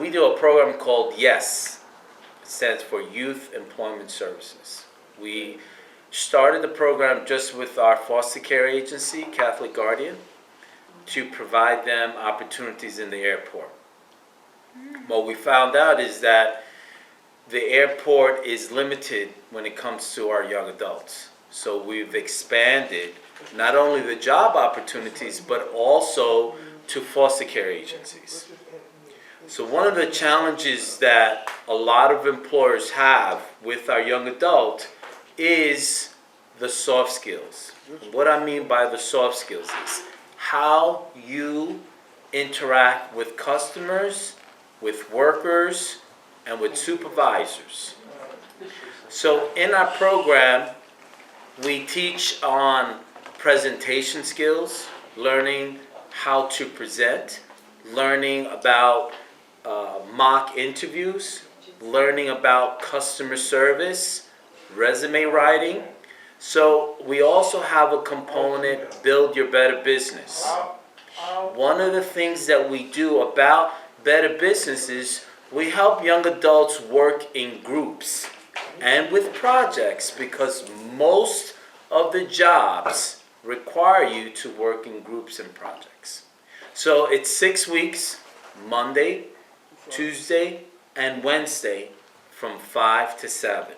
we do a program called YES. It stands for Youth Employment Services. We started the program just with our foster care agency, Catholic Guardian, to provide them opportunities in the airport. What we found out is that the airport is limited when it comes to our young adults. So we've expanded not only the job opportunities, but also to foster care agencies. So one of the challenges that a lot of employers have with our young adult is the soft skills. And what I mean by the soft skills is how you interact with customers, with workers, and with supervisors. So in our program, we teach on presentation skills, learning how to present, learning about mock interviews, learning about customer service, resume writing. So we also have a component, Build Your Better Business. One of the things that we do about Better Business is we help young adults work in groups and with projects, because most of the jobs require you to work in groups and projects. So it's 6 weeks, Monday, Tuesday, and Wednesday from 5 to 7.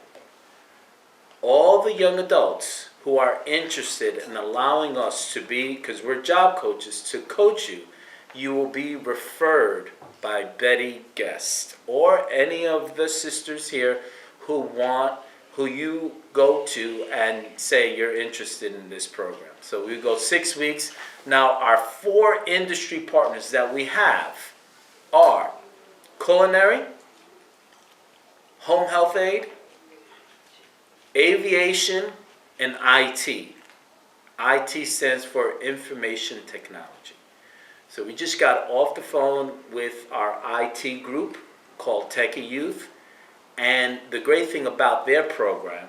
All the young adults who are interested in allowing us to be, because we're job coaches, to coach you, you will be referred by Betty Guest or any of the sisters here who you go to and say you're interested in this program. So we go 6 weeks. Now our 4 industry partners that we have are culinary, home health aid, aviation, and IT. IT stands for information technology. So we just got off the phone with our IT group called Techie Youth. And the great thing about their program,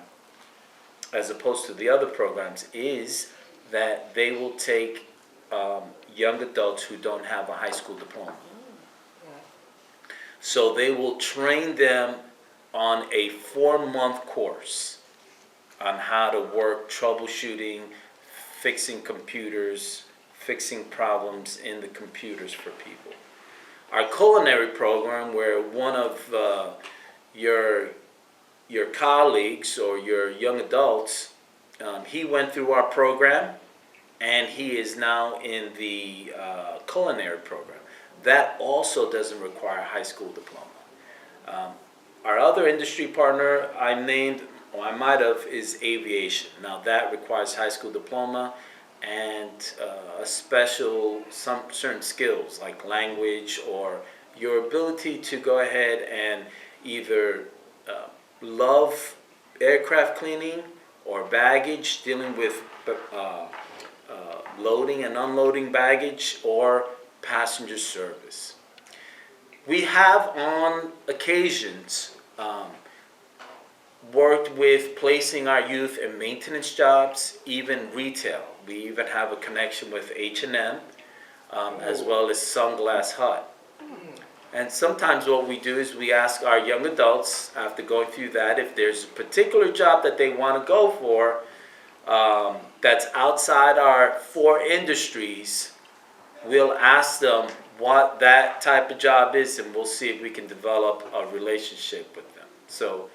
as opposed to the other programs, is that they will take young adults who don't have a high school diploma. So they will train them on a 4-month course on how to work troubleshooting, fixing computers, fixing problems in the computers for people. Our culinary program, where one of your colleagues or your young adults, he went through our program and he is now in the culinary program. That also doesn't require a high school diploma. Our other industry partner I named, or I might have, is aviation. Now that requires high school diploma and some certain skills like language, or your ability to go ahead and either love aircraft cleaning or baggage, dealing with loading and unloading baggage, or passenger service. We have on occasions worked with placing our youth in maintenance jobs, even retail. We even have a connection with H&M, as well as Sunglass Hut. And sometimes what we do is we ask our young adults, after going through that, if there's a particular job that they want to go for that's outside our 4 industries, we'll ask them what that type of job is, and we'll see if we can develop a relationship with them. So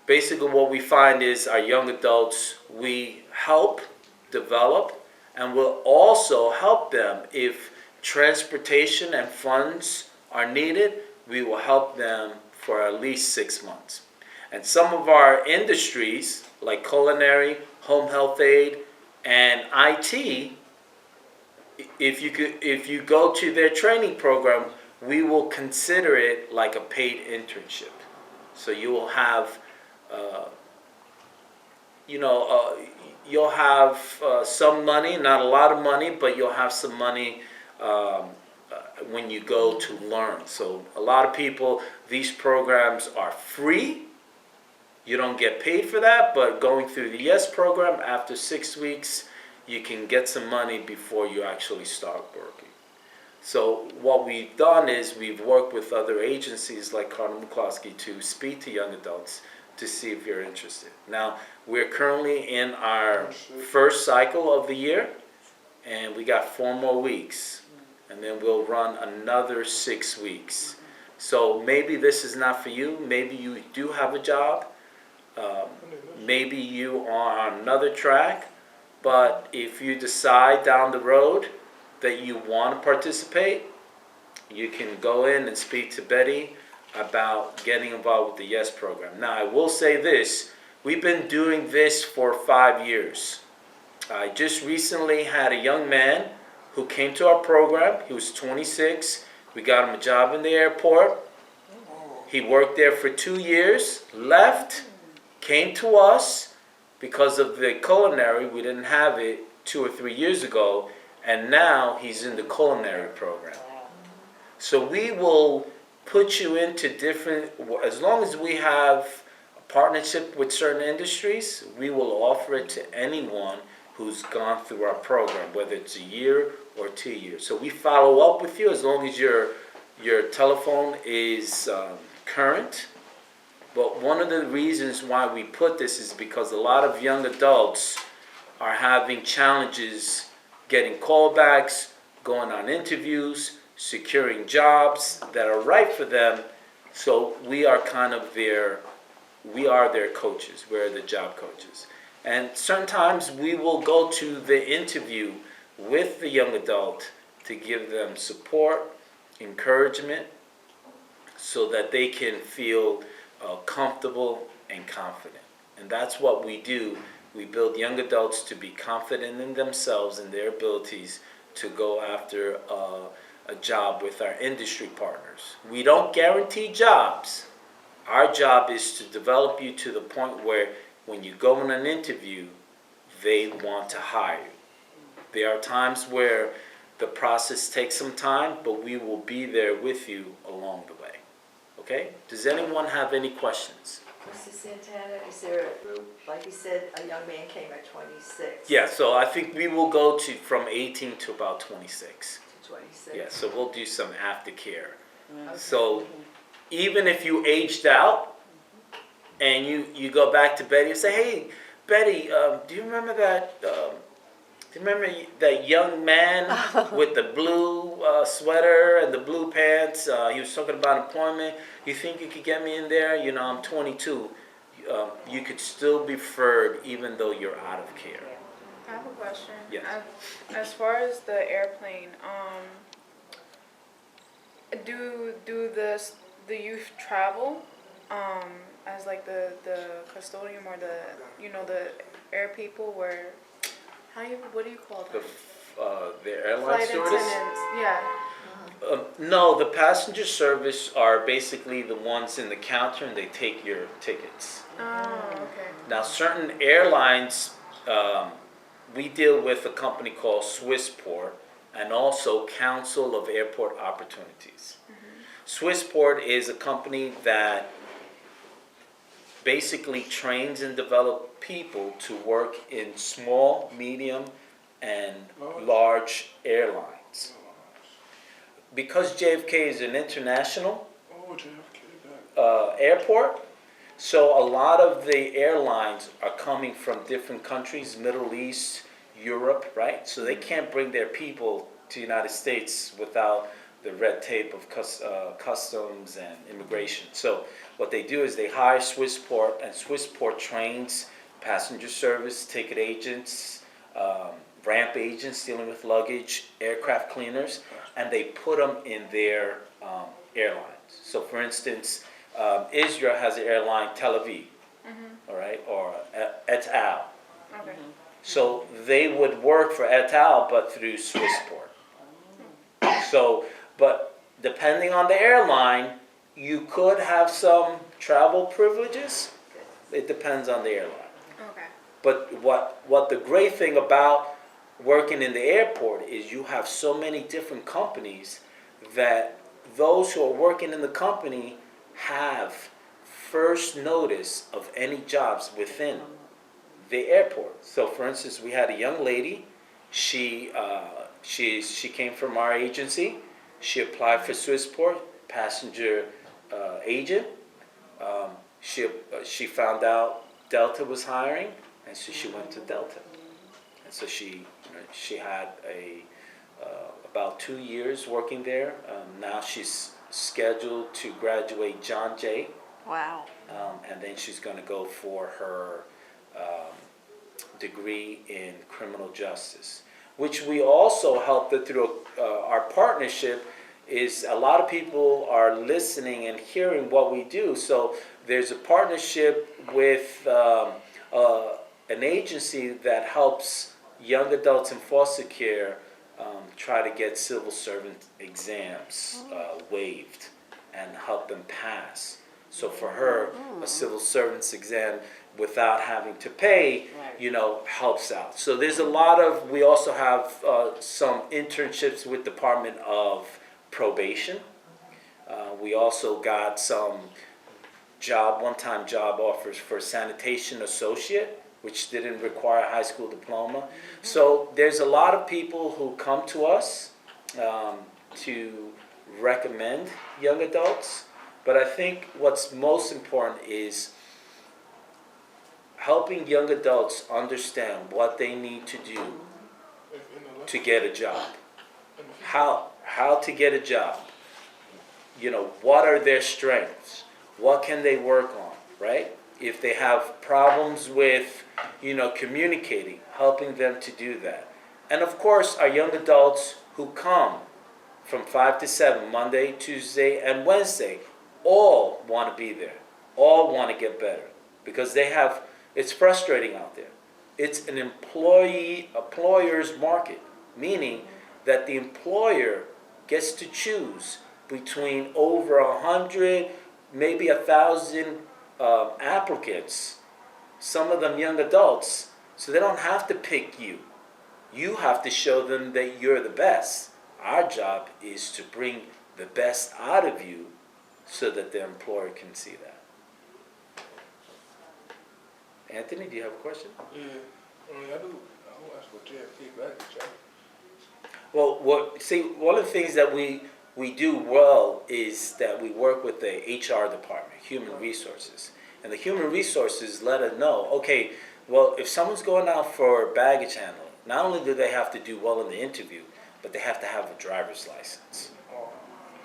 basically what we find is our young adults, we help develop, and we'll also help them if transportation and funds are needed. We will help them for at least 6 months. And some of our industries, like culinary, home health aid, and IT, if you go to their training program, we will consider it like a paid internship. So you will have, you'll have some money, not a lot of money, but you'll have some money when you go to learn. So a lot of people, these programs are free. You don't get paid for that, but going through the YES program, after 6 weeks, you can get some money before you actually start working. So what we've done is we've worked with other agencies like Carter McCloskey to speak to young adults to see if you're interested. Now, we're currently in our first cycle of the year, and we got 4 more weeks, and then we'll run another 6 weeks. So maybe this is not for you. Maybe you do have a job. Maybe you are on another track. But if you decide down the road that you want to participate, you can go in and speak to Betty about getting involved with the YES program. Now, I will say this. We've been doing this for 5 years. I just recently had a young man who came to our program. He was 26. We got him a job in the airport. He worked there for 2 years, left, came to us because of the culinary. We didn't have it 2 or 3 years ago, and now he's in the culinary program. So we will put you into different, as long as we have a partnership with certain industries, we will offer it to anyone who's gone through our program, whether it's a year or 2 years. So we follow up with you as long as your telephone is current. But one of the reasons why we put this is because a lot of young adults are having challenges getting callbacks, going on interviews, securing jobs that are right for them. So we are kind of their coaches. We're the job coaches. And sometimes we will go to the interview with the young adult to give them support, encouragement, so that they can feel comfortable and confident. And that's what we do. We build young adults to be confident in themselves and their abilities to go after a job with our industry partners. We don't guarantee jobs. Our job is to develop you to the point where when you go in an interview, they want to hire you. There are times where the process takes some time, but we will be there with you along the way. Okay? Does anyone have any questions? Mr. Santana, is there a group, like you said, a young man came at 26? Yeah, so I think we will go to from 18 to about 26. To 26? Yeah, so we'll do some aftercare. Okay. So even if you aged out and you go back to Betty and say, hey, Betty, do you remember that young man with the blue sweater and the blue pants? He was talking about employment. You think you could get me in there? You know, I'm 22. You could still be referred even though you're out of care. I have a question. Yes. As far as the airplane, do the youth travel as like the custodian or the air people where what do you call them? The airline Flight stewardess? attendants. Yeah. No, the passenger service are basically the ones in the counter and they take your tickets. Oh, okay. Now, certain airlines, we deal with a company called Swissport and also Council of Airport Opportunities. Swissport is a company that basically trains and develops people to work in small, medium, and large airlines. Because JFK is an international airport, so a lot of the airlines are coming from different countries, Middle East, Europe, right? So they can't bring their people to the United States without the red tape of customs and immigration. So what they do is they hire Swissport, and Swissport trains passenger service, ticket agents, ramp agents dealing with luggage, aircraft cleaners, and they put them in their airlines. So for instance, Israel has an airline, Tel Aviv, all right, or Et Al. Okay. So they would work for Et Al, but through Swissport. So, but depending on the airline, you could have some travel privileges. It depends on the airline. Okay. But what the great thing about working in the airport is you have so many different companies that those who are working in the company have first notice of any jobs within the airport. So for instance, we had a young lady, she came from our agency. She applied for Swissport, passenger agent. She found out Delta was hiring, and so she went to Delta. And so she had about 2 years working there. Now she's scheduled to graduate John Jay, Wow. and then she's going to go for her degree in criminal justice, which we also helped her through our partnership. Is a lot of people are listening and hearing what we do. So there's a partnership with an agency that helps young adults in foster care try to get civil servant exams waived and help them pass. So for her, a civil servant's exam without having to pay, helps out. So there's a lot of, we also have some internships with Department of Probation. We also got some one-time job offers for sanitation associate, which didn't require a high school diploma. So there's a lot of people who come to us to recommend young adults. But I think what's most important is helping young adults understand what they need to do to get a job. How to get a job. What are their strengths? What can they work on, right? If they have problems with, communicating, helping them to do that. And of course, our young adults who come from 5 to 7, Monday, Tuesday, and Wednesday, all want to be there. All want to get better. Because it's frustrating out there. It's an employer's market, meaning that the employer gets to choose between over 100, maybe 1,000 applicants, some of them young adults, so they don't have to pick you. You have to show them that you're the best. Our job is to bring the best out of you so that the employer can see that. Anthony, do you have a question? Yeah, I do. I want to ask for JFK back, Jack. Well, one of the things that we do well is that we work with the HR department, human resources. And the human resources let us know, okay, well, if someone's going out for baggage handling, not only do they have to do well in the interview, but they have to have a driver's license.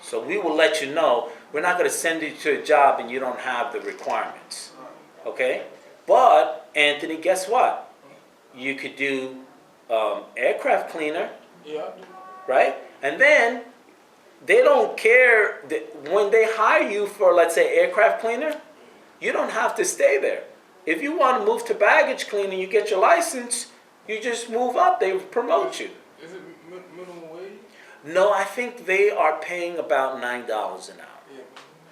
So we will let you know, we're not going to send you to a job and you don't have the requirements. Okay? But, Anthony, guess what? You could do aircraft cleaner, Yeah, I do. right? And then they don't care when they hire you for, let's say, aircraft cleaner, you don't have to stay there. If you want to move to baggage cleaning, you get your license, you just move up, they promote you. Is it minimum wage? No, I think they are paying about $9 an hour. Yeah.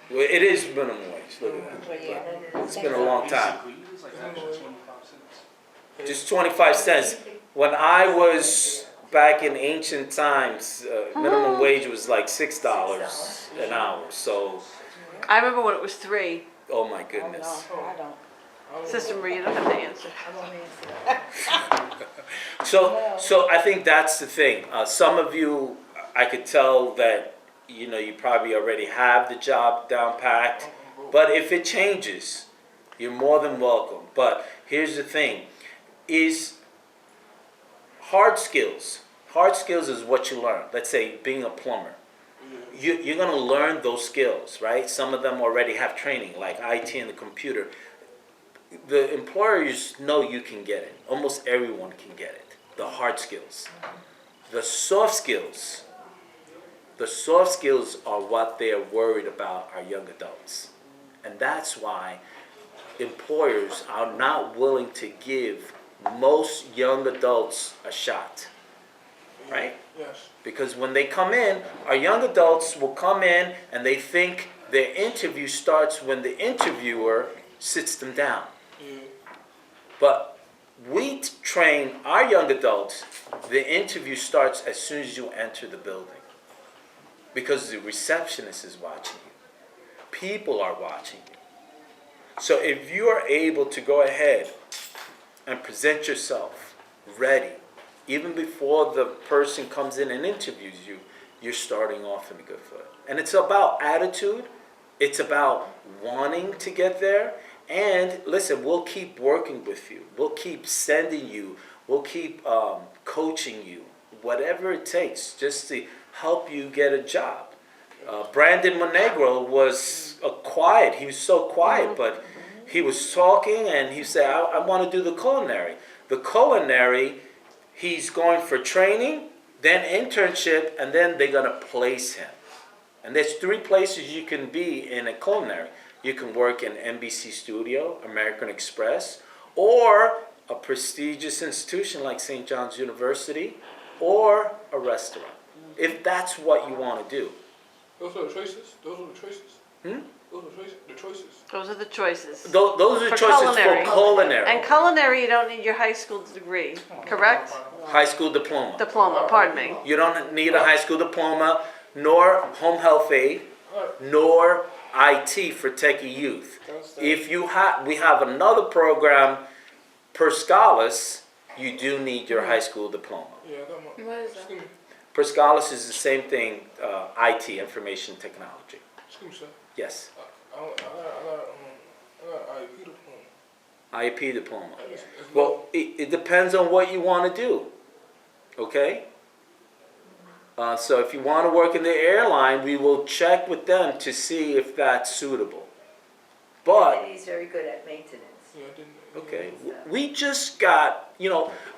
Well, it is minimum wage, look at that. It's been a long time. It's like an extra 25 cents. Just 25 cents. When I was back in ancient times, minimum wage was like $6 an hour. So, I remember when it was 3. oh my goodness. No, I don't. Sister Maria, you don't have to answer. I don't answer that. So I think that's the thing. Some of you, I could tell that, you probably already have the job down packed. But if it changes, you're more than welcome. But here's the thing, is hard skills. Hard skills is what you learn. Let's say being a plumber. You're going to learn those skills, right? Some of them already have training, like IT and the computer. The employers know you can get it. Almost everyone can get it. The hard skills. The soft skills. The soft skills are what they are worried about our young adults. And that's why employers are not willing to give most young adults a shot. Right? Yes. Because when they come in, our young adults will come in and they think their interview starts when the interviewer sits them down. Yeah. But we train our young adults, the interview starts as soon as you enter the building. Because the receptionist is watching you. People are watching you. So if you are able to go ahead and present yourself ready, even before the person comes in and interviews you, you're starting off in a good foot. And it's about attitude. It's about wanting to get there. And listen, we'll keep working with you. We'll keep sending you. We'll keep coaching you, whatever it takes, just to help you get a job. Brandon Monegro was quiet. He was so quiet, but he was talking, and he said, I want to do the culinary. The culinary, he's going for training, then internship, and then they're going to place him. And there's 3 places you can be in a culinary. You can work in NBC Studio, American Express, or a prestigious institution like St. John's University, or a restaurant, if that's what you want to do. Those are the choices? Those are the choices? Hmm? Those are the choices? Those are the choices. Those are For choices culinary. for culinary. And culinary, you don't need your high school degree, correct? High school diploma. Diploma, pardon me. You don't need a high school diploma, nor home health aid, nor IT for techie youth. If you have, we have another program, per Scholars, you do need your high school diploma. Yeah, I got my. What is that? Excuse me. Per Scholars is the same thing, IT, information technology. Excuse me, sir. Yes, I got IEP diploma. IEP diploma. It's Well, it depends on what you want to do, okay? So if you want to work in the airline, we will check with them to see if that's suitable. But, And he's very good at maintenance. Yeah, I didn't. okay, we just got,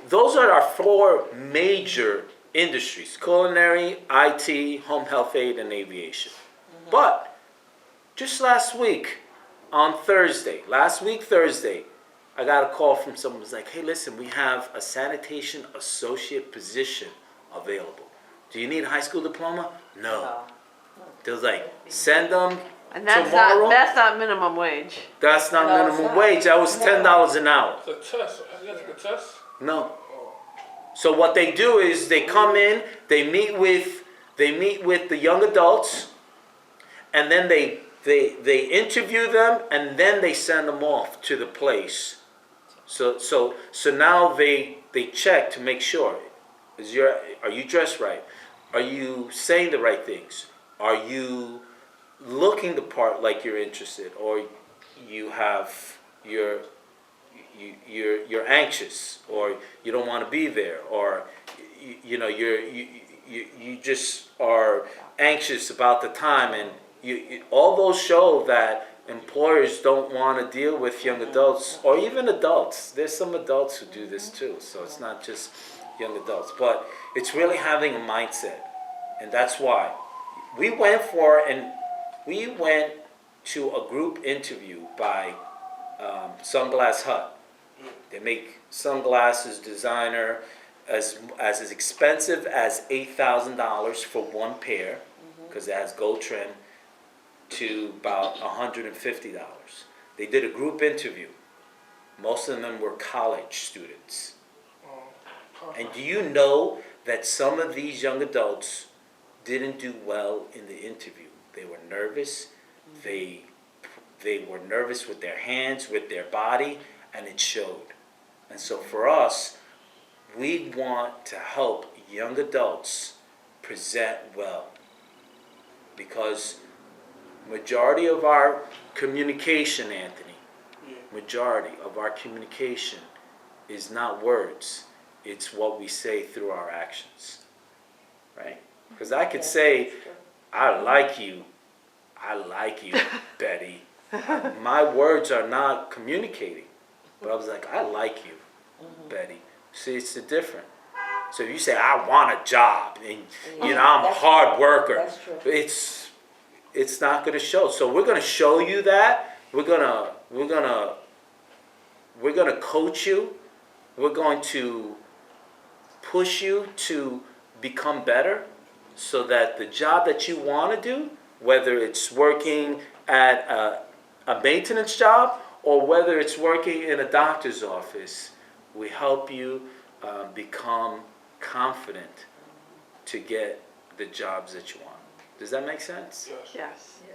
those are our 4 major industries: culinary, IT, home health aid, and aviation. But just last week, on Thursday, I got a call from someone who was like, hey, listen, we have a sanitation associate position available. Do you need a high school diploma? No. They was like, send them And that's tomorrow. that's not minimum wage. That's not No, it's minimum not. wage. That was $10 an hour. It's a test. You have to take a test? No. So what they do is they come in, they meet with the young adults, and then they interview them, and then they send them off to the place. So now they check to make sure, are you dressed right? Are you saying the right things? Are you looking the part like you're interested, or you have you're anxious, or you don't want to be there, or you just are anxious about the time, and all those show that employers don't want to deal with young adults, or even adults. There's some adults who do this too, so it's not just young adults, but it's really having a mindset, and that's why we went to a group interview by Sunglass Hut. They make sunglasses, designer, as expensive as $8,000 for one pair, because it has gold trim, to about $150. They did a group interview. Most of them were college students. And do you know that some of these young adults didn't do well in the interview? They were nervous. They were nervous with their hands, with their body, and it showed. And so for us, we want to help young adults present well, because majority of our communication, Anthony, majority of our communication is not words. It's what we say through our actions, right? Because I could say, I like you, Betty. My words are not communicating, but I was like, I like you, Betty. See, it's the different. So if you say, I want a job, and I'm a hard worker, That's true. it's not going to show. So we're going to show you that. We're gonna coach you. We're going to push you to become better, so that the job that you want to do, whether it's working at a maintenance job or whether it's working in a doctor's office, we help you become confident to get the jobs that you want. Does that make sense? Yes. Yes.